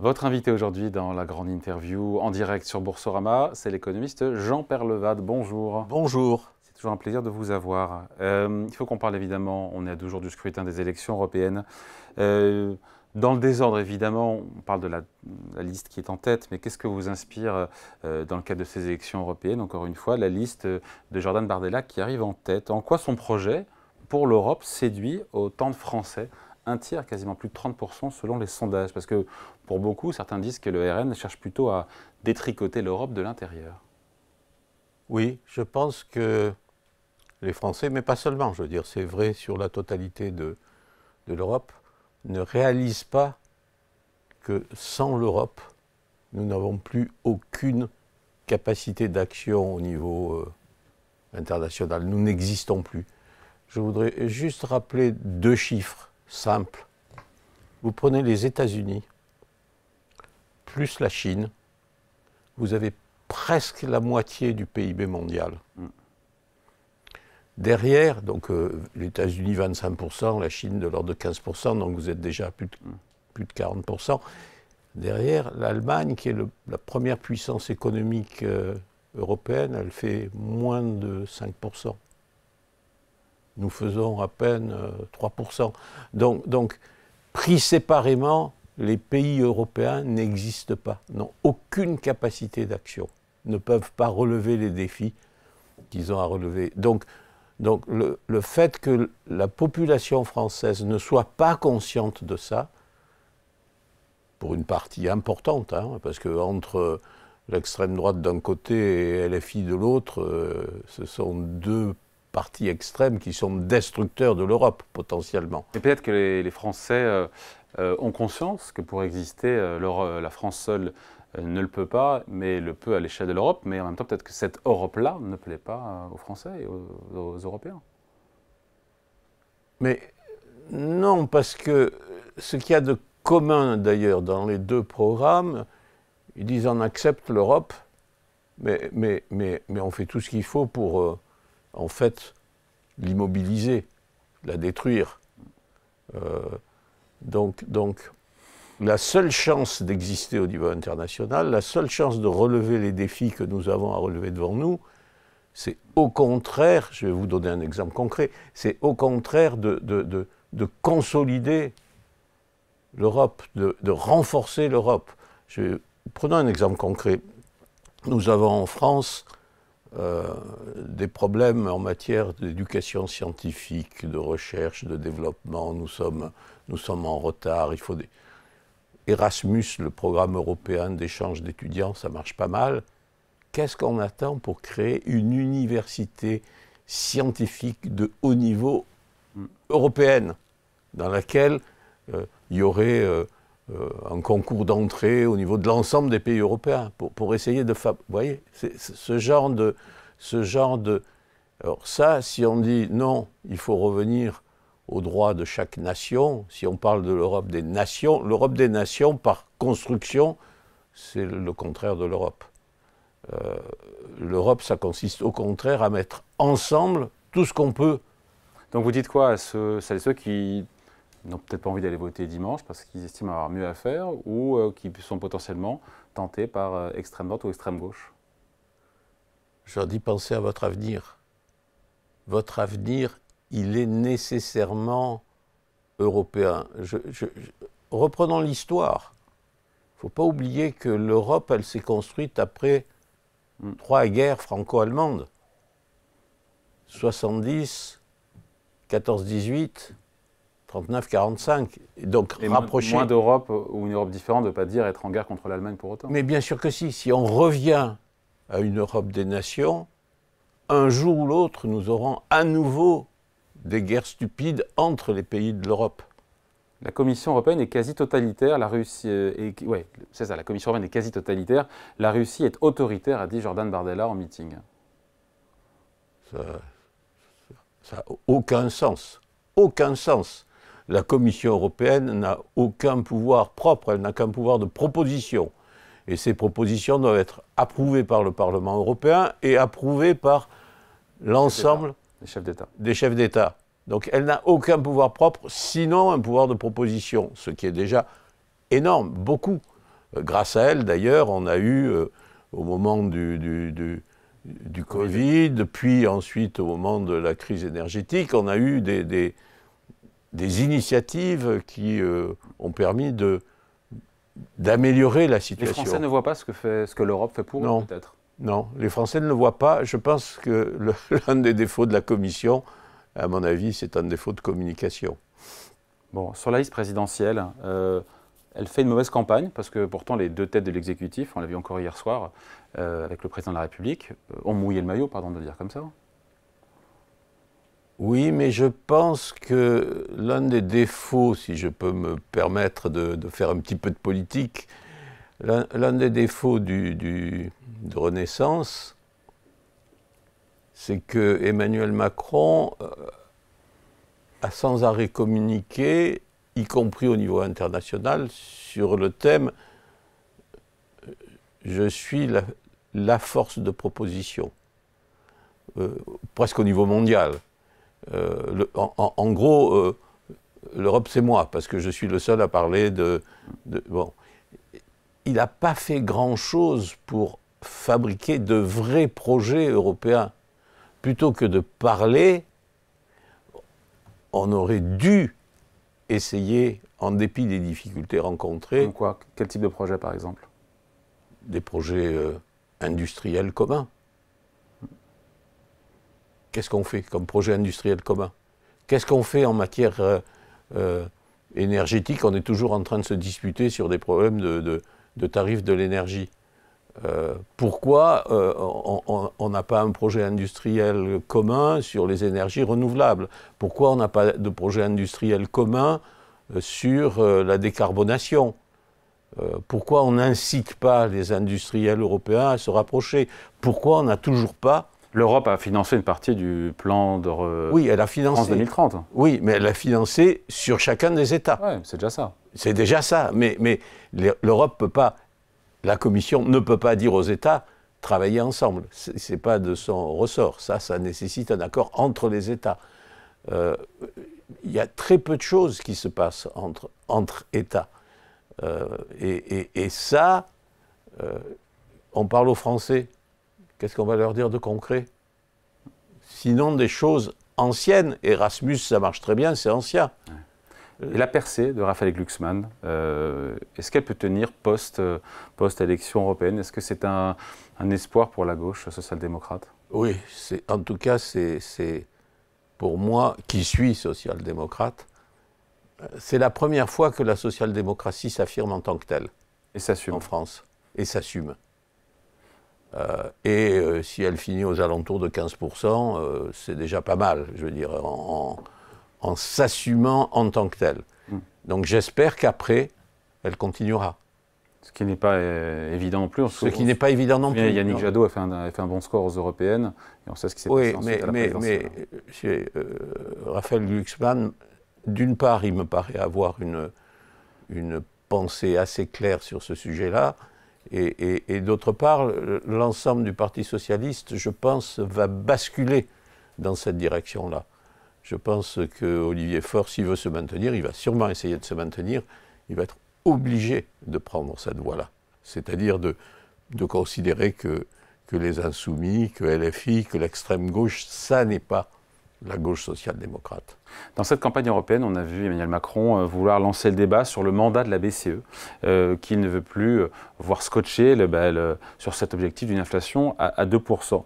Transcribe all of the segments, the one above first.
Votre invité aujourd'hui dans la grande interview en direct sur Boursorama, c'est l'économiste Jean Peyrelevade. Bonjour. Bonjour. C'est toujours un plaisir de vous avoir. Il faut qu'on parle évidemment, on est à 2 jours du scrutin des élections européennes. Dans le désordre, évidemment, on parle de la liste qui est en tête, mais qu'est-ce que vous inspire dans le cadre de ces élections européennes? Encore une fois, la liste de Jordan Bardella qui arrive en tête. En quoi son projet pour l'Europe séduit autant de Français? Un tiers, quasiment plus de 30% selon les sondages. Parce que pour beaucoup, certains disent que le RN cherche plutôt à détricoter l'Europe de l'intérieur. Oui, je pense que les Français, mais pas seulement, je veux dire, c'est vrai sur la totalité de l'Europe, ne réalisent pas que sans l'Europe, nous n'avons plus aucune capacité d'action au niveau international. Nous n'existons plus. Je voudrais juste rappeler 2 chiffres simples. Vous prenez les États-Unis, plus la Chine, vous avez presque la moitié du PIB mondial. Derrière, donc les États-Unis 25%, la Chine de l'ordre de 15%, donc vous êtes déjà à plus de 40%. Derrière, l'Allemagne, qui est la première puissance économique européenne, elle fait moins de 5%. Nous faisons à peine 3%. Donc, pris séparément, les pays européens n'existent pas, n'ont aucune capacité d'action, ne peuvent pas relever les défis qu'ils ont à relever. Donc le fait que la population française ne soit pas consciente de ça, pour une partie importante, parce qu'entre l'extrême droite d'un côté et LFI de l'autre, ce sont 2 partis extrêmes qui sont destructeurs de l'Europe, potentiellement. Et peut-être que les Français ont conscience que pour exister, la France seule ne le peut pas, mais le peut à l'échelle de l'Europe. Mais en même temps, peut-être que cette Europe-là ne plaît pas aux Français et aux Européens. Mais non, parce que ce qu'il y a de commun d'ailleurs dans les 2 programmes, ils disent on accepte l'Europe, mais on fait tout ce qu'il faut pour en fait l'immobiliser, la détruire. Donc la seule chance d'exister au niveau international, la seule chance de relever les défis que nous avons à relever devant nous, c'est au contraire, je vais vous donner un exemple concret, c'est au contraire de consolider l'Europe, de renforcer l'Europe. Prenons un exemple concret. Nous avons en France des problèmes en matière d'éducation scientifique, de recherche, de développement. Nous sommes en retard. Il faut Erasmus, le programme européen d'échange d'étudiants, ça marche pas mal. Qu'est-ce qu'on attend pour créer une université scientifique de haut niveau européenne, dans laquelle il y aurait un concours d'entrée au niveau de l'ensemble des pays européens, pour essayer de... Vous voyez, c'est ce genre de... Alors ça, si on dit non, il faut revenir aux droits de chaque nation, si on parle de l'Europe des nations, par construction, c'est le contraire de l'Europe. L'Europe, ça consiste au contraire à mettre ensemble tout ce qu'on peut. Donc vous dites quoi à celles et ceux qui n'ont peut-être pas envie d'aller voter dimanche parce qu'ils estiment avoir mieux à faire ou qui sont potentiellement tentés par extrême droite ou extrême gauche? Je leur dis, pensez à votre avenir. Votre avenir, il est nécessairement européen. Reprenons l'histoire. Il ne faut pas oublier que l'Europe, elle s'est construite après 3 guerres franco-allemandes. 70, 14-18, 39-45. Donc et rapprocher... moins d'Europe ou une Europe différente ne veut pas dire être en guerre contre l'Allemagne pour autant. Mais bien sûr que si. Si on revient à une Europe des nations, un jour ou l'autre, nous aurons à nouveau des guerres stupides entre les pays de l'Europe. La Commission européenne est quasi totalitaire, la Russie ouais, c'est ça, la Commission européenne est quasi totalitaire, la Russie est autoritaire, a dit Jordan Bardella en meeting. Ça n'a aucun sens. Aucun sens. La Commission européenne n'a aucun pouvoir propre, elle n'a qu'un pouvoir de proposition. Et ces propositions doivent être approuvées par le Parlement européen et approuvées par l'ensemble des chefs d'État. Donc elle n'a aucun pouvoir propre, sinon un pouvoir de proposition, ce qui est déjà énorme, beaucoup. Grâce à elle, d'ailleurs, on a eu, au moment du Covid, puis ensuite au moment de la crise énergétique, on a eu des initiatives qui ont permis d'améliorer la situation. Les Français ne voient pas ce que l'Europe fait pour eux, peut-être? Non, les Français ne le voient pas. Je pense que l'un des défauts de la Commission, à mon avis, c'est un défaut de communication. Bon, sur la liste présidentielle, elle fait une mauvaise campagne, parce que pourtant les deux têtes de l'exécutif, on l'a vu encore hier soir, avec le président de la République, ont mouillé le maillot, pardon de le dire comme ça. Oui, mais je pense que l'un des défauts, si je peux me permettre de faire un petit peu de politique, l'un des défauts de Renaissance, c'est que Emmanuel Macron a sans arrêt communiqué, y compris au niveau international, sur le thème « Je suis la force de proposition », presque au niveau mondial. En gros, l'Europe c'est moi, parce que je suis le seul à parler bon. Il n'a pas fait grand-chose pour fabriquer de vrais projets européens. Plutôt que de parler, on aurait dû essayer, en dépit des difficultés rencontrées... Comme quoi? Quel type de projet, par exemple? Des projets industriels communs. Qu'est-ce qu'on fait comme projet industriel commun? Qu'est-ce qu'on fait en matière énergétique? On est toujours en train de se disputer sur des problèmes de tarifs de l'énergie. Pourquoi on n'a pas un projet industriel commun sur les énergies renouvelables? Pourquoi on n'a pas de projet industriel commun sur la décarbonation? Pourquoi on n'incite pas les industriels européens à se rapprocher? Pourquoi on n'a toujours pas... L'Europe a financé une partie du plan de oui, elle a financé, France 2030. Oui, mais elle a financé sur chacun des États. Oui, c'est déjà ça. C'est déjà ça, mais l'Europe peut pas, la Commission ne peut pas dire aux États travailler ensemble. C'est pas de son ressort. Ça nécessite un accord entre les États. Il y a très peu de choses qui se passent entre États. Et ça, on parle aux Français. Qu'est-ce qu'on va leur dire de concret? Sinon des choses anciennes. Erasmus, ça marche très bien, c'est ancien. Et la percée de Raphaël Glucksmann, est-ce qu'elle peut tenir post-élection européenne? Est-ce que c'est un espoir pour la gauche social-démocrate? Oui, en tout cas, c'est pour moi, qui suis social-démocrate, c'est la première fois que la social-démocratie s'affirme en tant que telle. Et s'assume. En France. Et s'assume. Si elle finit aux alentours de 15%, c'est déjà pas mal, je veux dire, en s'assumant en tant que telle. Donc j'espère qu'après, elle continuera. Ce qui n'est pas évident non plus. Ce qui n'est pas évident non plus. Yannick Jadot a fait un bon score aux européennes, et on sait ce qui s'est passé ensuite à la présidentielle. Mais Raphaël Glucksmann, d'une part, il me paraît avoir une pensée assez claire sur ce sujet-là, et d'autre part, l'ensemble du Parti socialiste, je pense, va basculer dans cette direction-là. Je pense qu'Olivier Faure, s'il veut se maintenir, il va sûrement essayer de se maintenir, il va être obligé de prendre cette voie-là. C'est-à-dire de considérer que les Insoumis, que LFI, que l'extrême gauche, ça n'est pas la gauche social-démocrate. Dans cette campagne européenne, on a vu Emmanuel Macron vouloir lancer le débat sur le mandat de la BCE, qu'il ne veut plus voir scotché sur cet objectif d'une inflation à 2%.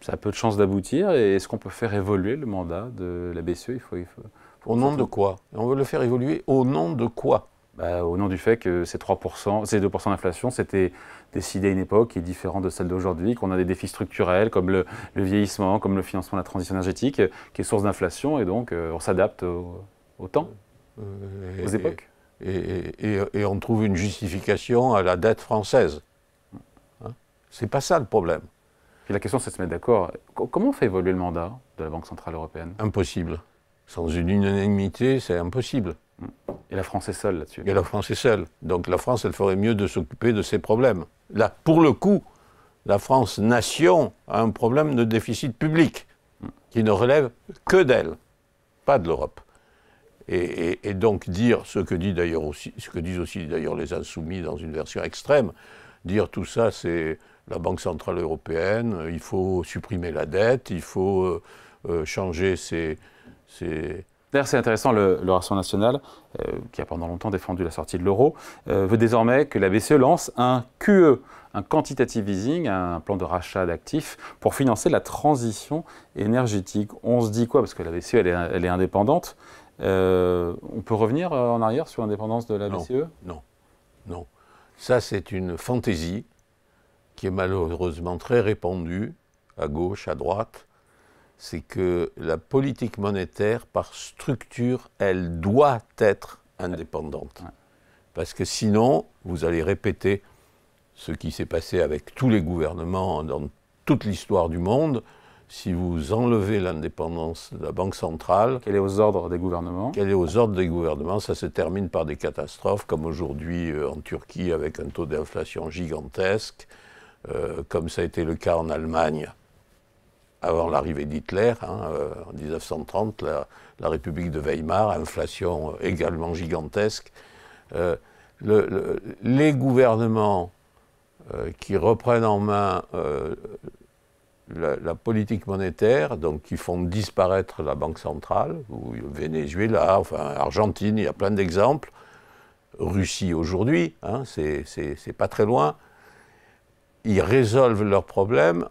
Ça a peu de chances d'aboutir, et est-ce qu'on peut faire évoluer le mandat de la BCE? Au nom de quoi? On veut le faire évoluer au nom de quoi? Au nom du fait que ces 3%, ces 2% d'inflation, c'était décidé à une époque qui est différente de celle d'aujourd'hui, qu'on a des défis structurels comme le vieillissement, comme le financement de la transition énergétique, qui est source d'inflation, et donc on s'adapte au temps, aux époques. Et on trouve une justification à la dette française. Hein? C'est pas ça le problème. Puis la question, c'est de se mettre d'accord. Comment on fait évoluer le mandat de la Banque Centrale Européenne? Impossible. Sans une unanimité, c'est impossible. Et la France est seule là-dessus. Et la France est seule. Donc la France, elle ferait mieux de s'occuper de ses problèmes. Là, pour le coup, la France, nation, a un problème de déficit public qui ne relève que d'elle, pas de l'Europe. Et donc dire ce que disent aussi d'ailleurs les insoumis dans une version extrême, dire tout ça c'est la Banque Centrale Européenne, il faut supprimer la dette, il faut changer D'ailleurs, c'est intéressant, le Rassemblement national, qui a pendant longtemps défendu la sortie de l'euro, veut désormais que la BCE lance un QE, un quantitative easing, un plan de rachat d'actifs pour financer la transition énergétique. On se dit quoi? Parce que la BCE, elle est indépendante. On peut revenir en arrière sur l'indépendance de la BCE? Non, non. Ça, c'est une fantaisie qui est malheureusement très répandue, à gauche, à droite. C'est que la politique monétaire, par structure, elle doit être indépendante. Ouais. Parce que sinon, vous allez répéter ce qui s'est passé avec tous les gouvernements dans toute l'histoire du monde. Si vous enlevez l'indépendance de la Banque centrale... Qu'elle est aux ordres des gouvernements. Qu'elle est aux ordres des gouvernements, ça se termine par des catastrophes, comme aujourd'hui en Turquie avec un taux d'inflation gigantesque, comme ça a été le cas en Allemagne avant l'arrivée d'Hitler, en 1930, la République de Weimar, inflation également gigantesque. Les gouvernements qui reprennent en main la politique monétaire, donc qui font disparaître la Banque centrale, ou Venezuela, enfin Argentine, il y a plein d'exemples, Russie aujourd'hui, c'est pas très loin, ils résolvent leurs problèmes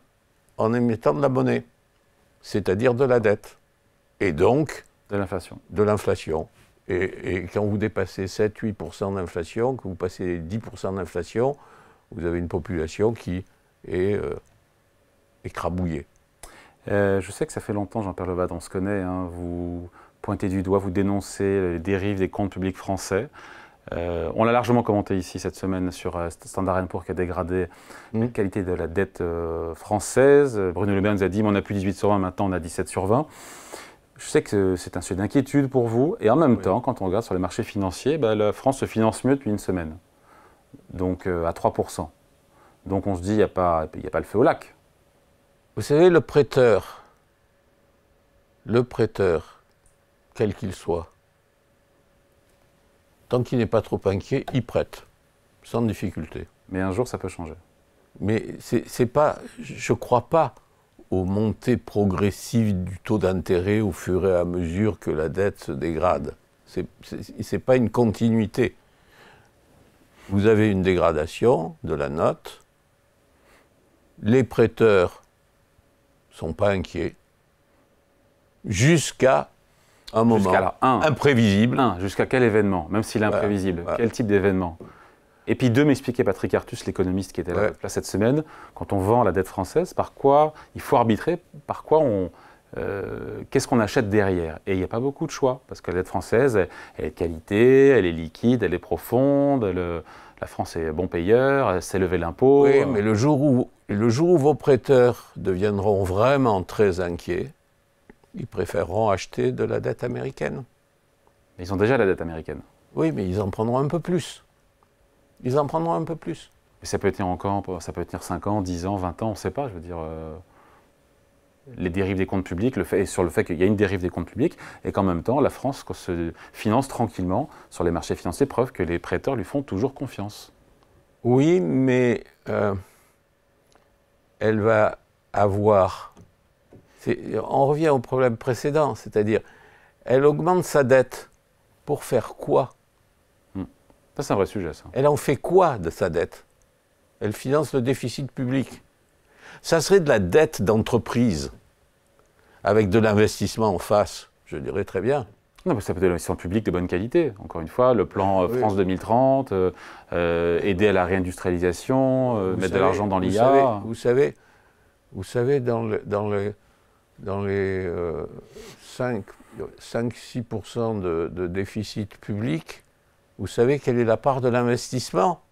en émettant de la monnaie, c'est-à-dire de la dette, et donc de l'inflation. De l'inflation. Et quand vous dépassez 7-8% d'inflation, que vous passez 10% d'inflation, vous avez une population qui est écrabouillée. Je sais que ça fait longtemps, Jean-Pierre Levade, on se connaît, vous pointez du doigt, vous dénoncez les dérives des comptes publics français. On l'a largement commenté ici cette semaine sur Standard & Poor's qui a dégradé la qualité de la dette française. Bruno Le Maire nous a dit, mais on n'a plus 18 sur 20, maintenant on a 17 sur 20. Je sais que c'est un sujet d'inquiétude pour vous. Et en même temps, quand on regarde sur les marchés financiers, la France se finance mieux depuis une semaine. Donc à 3%. Donc on se dit, il n'y a pas le feu au lac. Vous savez, le prêteur, quel qu'il soit, tant qu'il n'est pas trop inquiet, il prête, sans difficulté. Mais un jour, ça peut changer. Mais c'est pas, je ne crois pas aux montées progressives du taux d'intérêt au fur et à mesure que la dette se dégrade. C'est pas une continuité. Vous avez une dégradation de la note. Les prêteurs ne sont pas inquiets jusqu'à un moment imprévisible. Jusqu'à quel événement? Même s'il est imprévisible. Quel type d'événement? Et puis deux, m'expliquait Patrick Artus, l'économiste qui était là cette semaine, quand on vend la dette française, par quoi il faut arbitrer, par quoi qu'est-ce qu'on achète derrière? Et il n'y a pas beaucoup de choix, parce que la dette française, elle est de qualité, elle est liquide, elle est profonde, la France est bon payeur, elle sait lever l'impôt. Oui, mais le jour où vos prêteurs deviendront vraiment très inquiets, ils préféreront acheter de la dette américaine. Mais ils ont déjà la dette américaine. Oui, mais ils en prendront un peu plus. Ils en prendront un peu plus. Mais ça peut tenir encore, ça peut tenir 5 ans, 10 ans, 20 ans, on ne sait pas, je veux dire. Les dérives des comptes publics, sur le fait qu'il y a une dérive des comptes publics, et qu'en même temps, la France se finance tranquillement sur les marchés financiers, preuve que les prêteurs lui font toujours confiance. Oui, mais elle va avoir... On revient au problème précédent, c'est-à-dire, elle augmente sa dette pour faire quoi? Ça, c'est un vrai sujet, ça. Elle en fait quoi de sa dette? Elle finance le déficit public. Ça serait de la dette d'entreprise, avec de l'investissement en face, je dirais très bien. Non, mais ça peut être de l'investissement public de bonne qualité. Encore une fois, le plan France 2030, aider à la réindustrialisation, mettre de l'argent dans l'IA. Vous savez, dans les 5-6% de déficit public, vous savez quelle est la part de l'investissement?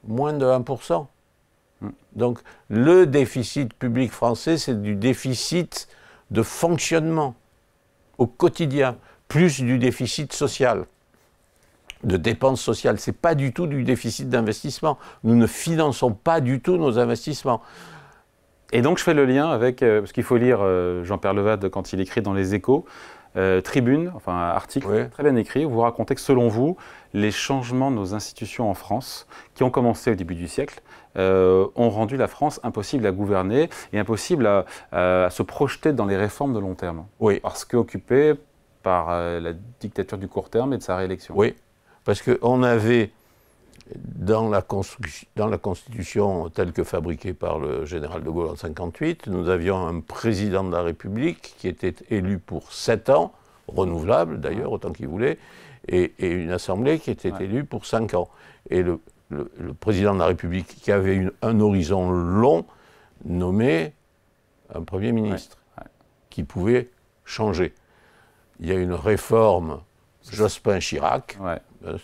Moins de 1%. Donc, le déficit public français, c'est du déficit de fonctionnement au quotidien, plus du déficit social, de dépenses sociales. Ce n'est pas du tout du déficit d'investissement. Nous ne finançons pas du tout nos investissements. Et donc, je fais le lien avec, parce qu'il faut lire Jean-Pierre Levade quand il écrit dans Les Échos, tribune, enfin article très bien écrit, où vous racontez que selon vous, les changements de nos institutions en France, qui ont commencé au début du siècle, ont rendu la France impossible à gouverner et impossible à se projeter dans les réformes de long terme. Oui. Parce qu'occupé par la dictature du court terme et de sa réélection. Oui, parce qu'on avait, dans la Constitution telle que fabriquée par le général de Gaulle en 1958, nous avions un président de la République qui était élu pour 7 ans, renouvelable d'ailleurs, autant qu'il voulait, et une Assemblée qui était élue pour 5 ans. Et le président de la République, qui avait un horizon long, nommait un Premier ministre, qui pouvait changer. Il y a une réforme Jospin-Chirac,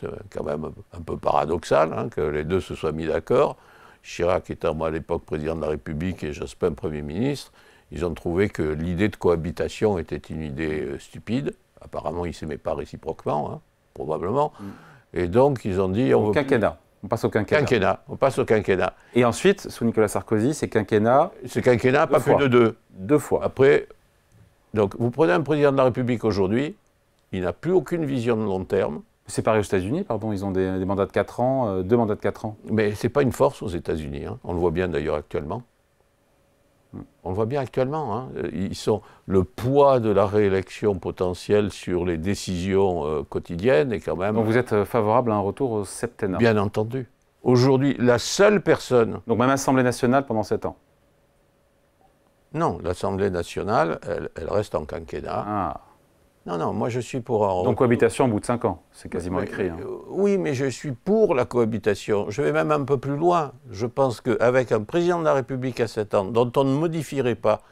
c'est quand même un peu paradoxal que les deux se soient mis d'accord. Chirac étant moi à l'époque président de la République et Jospin Premier ministre, ils ont trouvé que l'idée de cohabitation était une idée stupide. Apparemment, ils ne s'aimaient pas réciproquement, probablement. Et donc, ils ont dit... Au quinquennat. On passe au quinquennat. On passe au quinquennat. Et ensuite, sous Nicolas Sarkozy, c'est quinquennat... C'est quinquennat, pas plus de 2. 2 fois. Après, donc, vous prenez un président de la République aujourd'hui, il n'a plus aucune vision de long terme. C'est pareil aux États-Unis, pardon, ils ont des mandats de 4 ans, 2 mandats de 4 ans. Mais ce n'est pas une force aux États-Unis, on le voit bien d'ailleurs actuellement. On le voit bien actuellement. Ils sont, le poids de la réélection potentielle sur les décisions quotidiennes est quand même... Donc vous êtes favorable à un retour au septennat? Bien entendu. Aujourd'hui, la seule personne... Donc même Assemblée nationale pendant 7 ans? Non, l'Assemblée nationale, elle reste en quinquennat. Ah. Non, moi je suis pour un... Donc cohabitation au bout de 5 ans, c'est quasiment écrit. Oui, mais je suis pour la cohabitation. Je vais même un peu plus loin. Je pense qu'avec un président de la République à 7 ans, dont on ne modifierait pas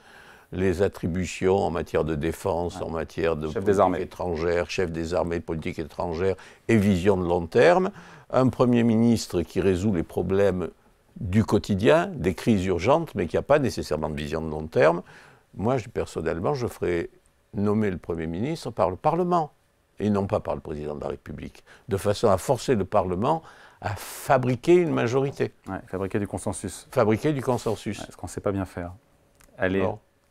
les attributions en matière de défense, en matière de politique étrangère, chef des armées, politique étrangère et vision de long terme, un Premier ministre qui résout les problèmes du quotidien, des crises urgentes, mais qui n'a pas nécessairement de vision de long terme, moi, personnellement, je ferais nommer le Premier ministre par le Parlement, et non pas par le Président de la République, de façon à forcer le Parlement à fabriquer une majorité. Fabriquer du consensus. Fabriquer du consensus. Ce qu'on ne sait pas bien faire. Allez,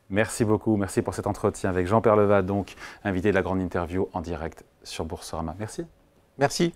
merci beaucoup, merci pour cet entretien avec Jean Peyrelevade, donc invité de la grande interview en direct sur Boursorama. Merci. Merci.